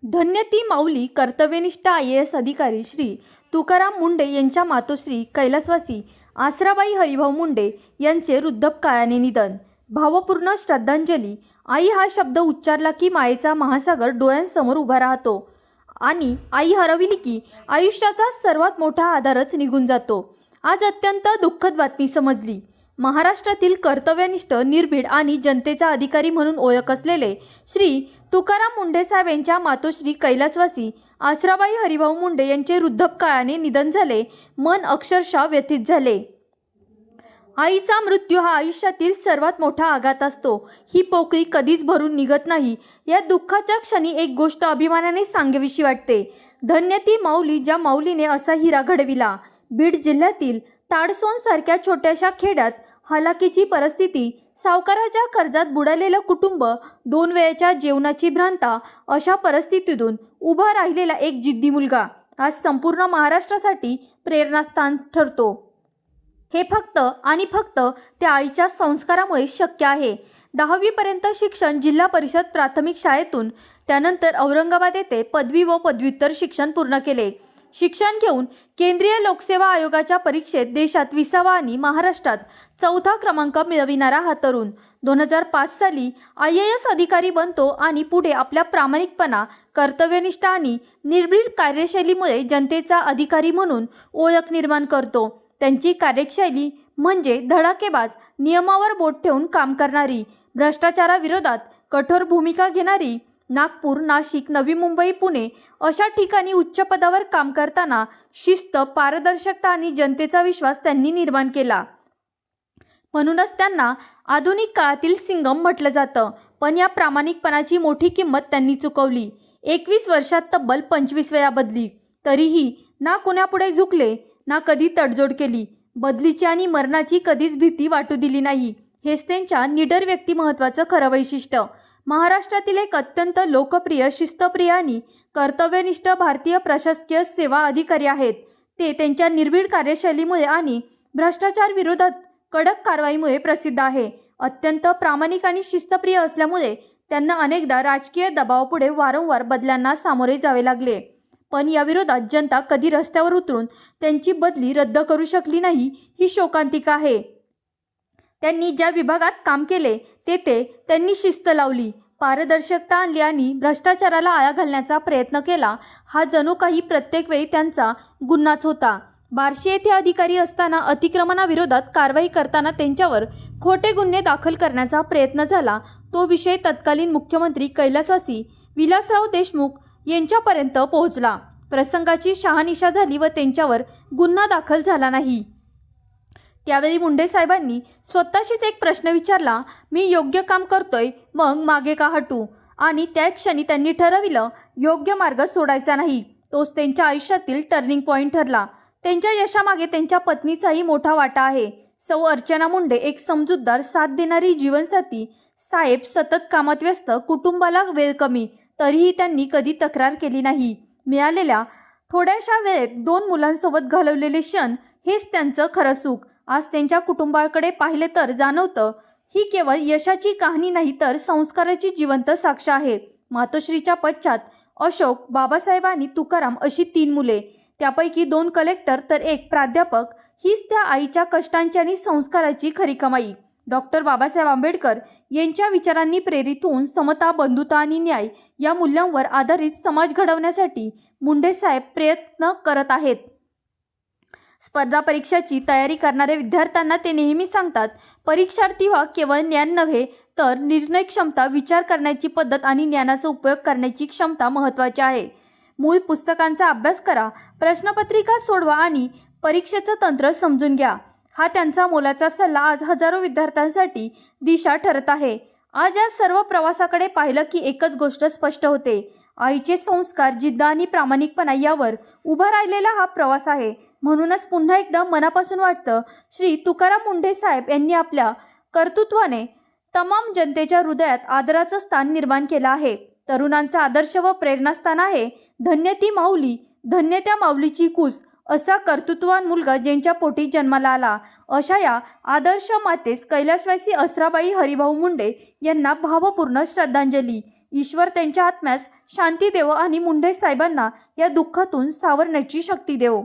धन्य ती माऊली कर्तव्यनिष्ठ IAS अधिकारी श्री तुकाराम मुंडे यांच्या मातोश्री कैलासवासी आसराबाई हरिभाऊ मुंडे यांचे वृद्धापकाळाने निधन. भावपूर्ण श्रद्धांजली. आई हा शब्द उच्चारला की मायेचा महासागर डोळ्यांसमोर उभा राहतो आणि आई हरविली की आयुष्याचा सर्वात मोठा आधारच निघून जातो. आज अत्यंत दुःखद बातमी समजली. महाराष्ट्रातील कर्तव्यनिष्ठ, निर्भीड आणि जनतेचा अधिकारी म्हणून ओळख असलेले श्री तुकाराम मुंडे साहेब यांच्या मातोश्री कैलासवासी आसराबाई हरिभाऊ मुंडे यांचे वृद्धापकाळाने निधन झाले. मन अक्षरशः व्यथित झाले. आईचा मृत्यू हा आयुष्यातील सर्वात मोठा आघात असतो. ही पोकळी कधीच भरून निघत नाही. या दुःखाच्या क्षणी एक गोष्ट अभिमानाने सांगावीशी वाटते. धन्य ती माऊली, ज्या माऊलीने असा हिरा घडविला. बीड जिल्ह्यातील ताडसोन सारख्या छोट्याशा खेड्यात हलाखीची परिस्थिती, सावकाराच्या कर्जात बुडालेलं कुटुंब, 2 वेळेच्या जेवणाची भ्रांता, अशा परिस्थितीतून उभा राहिलेला एक जिद्दी मुलगा आज संपूर्ण महाराष्ट्रासाठी प्रेरणास्थान ठरतो. हे फक्त आणि फक्त त्या आईच्या संस्कारामुळे शक्य आहे. 10वी पर्यंत शिक्षण जिल्हा परिषद प्राथमिक शाळेतून, त्यानंतर औरंगाबाद येथे पदवी व पदव्युत्तर शिक्षण पूर्ण केले. शिक्षण घेऊन केंद्रीय लोकसेवा आयोगाच्या परीक्षेत देशात 20वा आणि महाराष्ट्रात 4था क्रमांक मिळविणारा हा तरुण 2005 साली IAS अधिकारी बनतो आणि पुढे आपल्या प्रामाणिकपणा, कर्तव्यनिष्ठ आणि निर्भीड कार्यशैलीमुळे जनतेचा अधिकारी म्हणून ओळख निर्माण करतो. त्यांची कार्यशैली म्हणजे धडाकेबाज, नियमावर बोट ठेवून काम करणारी, भ्रष्टाचाराविरोधात कठोर भूमिका घेणारी. नागपूर, नाशिक, नवी मुंबई, पुणे अशा ठिकाणी उच्च पदावर काम करताना शिस्त, पारदर्शकता आणि जनतेचा विश्वास त्यांनी निर्माण केला. म्हणूनच त्यांना आधुनिक काळातील सिंगम म्हटलं जातं. पण या प्रामाणिकपणाची मोठी किंमत त्यांनी चुकवली. 21 वर्षात तब्बल 25 वेळा बदली. तरीही ना कुणापुढे झुकले, ना कधी तडजोड केली. बदलीची आणि मरणाची कधीच भीती वाटू दिली नाही. हेच त्यांच्या निडर व्यक्तिमत्वाचं खरं वैशिष्ट्य. महाराष्ट्रातील एक अत्यंत लोकप्रिय, शिस्तप्रिय आणि कर्तव्यनिष्ठ भारतीय प्रशासकीय सेवा अधिकारी आहेत. ते त्यांच्या निर्भीड कार्यशैलीमुळे आणि भ्रष्टाचार विरोधात कडक कारवाईमुळे प्रसिद्ध आहे. अत्यंत प्रामाणिक आणि शिस्तप्रिय असल्यामुळे त्यांना अनेकदा राजकीय दबावापुढे वारंवार बदल्यांना सामोरे जावे लागले. पण या विरोधात जनता कधी रस्त्यावर उतरून त्यांची बदली रद्द करू शकली नाही, ही शोकांतिका आहे. त्यांनी ज्या विभागात काम केले तेथे त्यांनी शिस्त लावली, पारदर्शकता आणली आणि भ्रष्टाचाराला आळा घालण्याचा प्रयत्न केला. हा जणू काही प्रत्येक वेळी त्यांचा गुन्हाच होता. बार्शी येथे अधिकारी असताना अतिक्रमणाविरोधात कारवाई करताना त्यांच्यावर खोटे गुन्हे दाखल करण्याचा प्रयत्न झाला. तो विषय तत्कालीन मुख्यमंत्री कैलासवासी विलासराव देशमुख यांच्यापर्यंत पोहोचला. प्रसंगाची शहानिशा झाली व त्यांच्यावर गुन्हा दाखल झाला नाही. त्यावेळी मुंडे साहेबांनी स्वतःशीच एक प्रश्न विचारला, मी योग्य काम करतोय, मग मागे का हटू? आणि त्या क्षणी त्यांनी ठरविलं, योग्य मार्ग सोडायचा नाही. तोच त्यांच्या आयुष्यातील टर्निंग पॉईंट ठरला. त्यांच्या यशामागे त्यांच्या पत्नीचाही मोठा वाटा आहे. सौ अर्चना मुंडे एक समजूतदार, साथ देणारी जीवनसाथी. साहेब सतत कामात व्यस्त, कुटुंबाला वेळ कमी, तरीही त्यांनी कधी तक्रार केली नाही. मिळालेल्या थोड्याशा वेळेत 2 मुलांसोबत घालवलेले क्षण हेच त्यांचं खरं सुख. आज त्यांच्या कुटुंबाकडे पाहिले तर जाणवतं, ही केवळ यशाची कहाणी नाही तर संस्काराची जिवंत साक्ष आहे. मातोश्रीच्या पश्चात अशोक, बाबासाहेब आणि तुकाराम अशी 3 मुले, त्यापैकी 2 कलेक्टर तर 1 प्राध्यापक. हीच त्या आईच्या कष्टांची आणि संस्काराची खरी कमाई. डॉक्टर बाबासाहेब आंबेडकर यांच्या विचारांनी प्रेरित होऊन समता, बंधुता आणि न्याय या मूल्यांवर आधारित समाज घडवण्यासाठी मुंडे साहेब प्रयत्न करत आहेत. स्पर्धा परीक्षाची तयारी करणाऱ्या विद्यार्थ्यांना ते नेहमी सांगतात, परीक्षार्थी व्हा, केवळ ज्ञान नव्हे तर निर्णय क्षमता, विचार करण्याची पद्धत आणि ज्ञानाचा उपयोग करण्याची क्षमता महत्त्वाची आहे. मूळ पुस्तकांचा अभ्यास करा, प्रश्नपत्रिका सोडवा आणि परीक्षेचं तंत्र समजून घ्या. हा त्यांचा मोलाचा सल्ला आज हजारो विद्यार्थ्यांसाठी दिशा ठरत आहे. आज या सर्व प्रवासाकडे पाहिलं की एकच गोष्ट स्पष्ट होते, आईचे संस्कार, जिद्द आणि प्रामाणिकपणा यावर उभा राहिलेला हा प्रवास आहे. म्हणूनच पुन्हा एकदा मनापासून वाटतं, श्री तुकाराम मुंडे साहेब यांनी आपल्या कर्तृत्वाने तमाम जनतेच्या हृदयात आदराचं स्थान निर्माण केलं आहे. तरुणांचा आदर्श व प्रेरणास्थान आहे. धन्य ती माऊली, धन्य त्या माऊलीची कूस, असा कर्तृत्ववान मुलगा ज्यांच्या पोटी जन्माला आला. अशा या आदर्श मातेस कैलासवासी आसराबाई हरिभाऊ मुंडे यांना भावपूर्ण श्रद्धांजली. ईश्वर त्यांच्या आत्म्यास शांती देवो आणि मुंडे साहेबांना या दुःखातून सावरण्याची शक्ती देवो.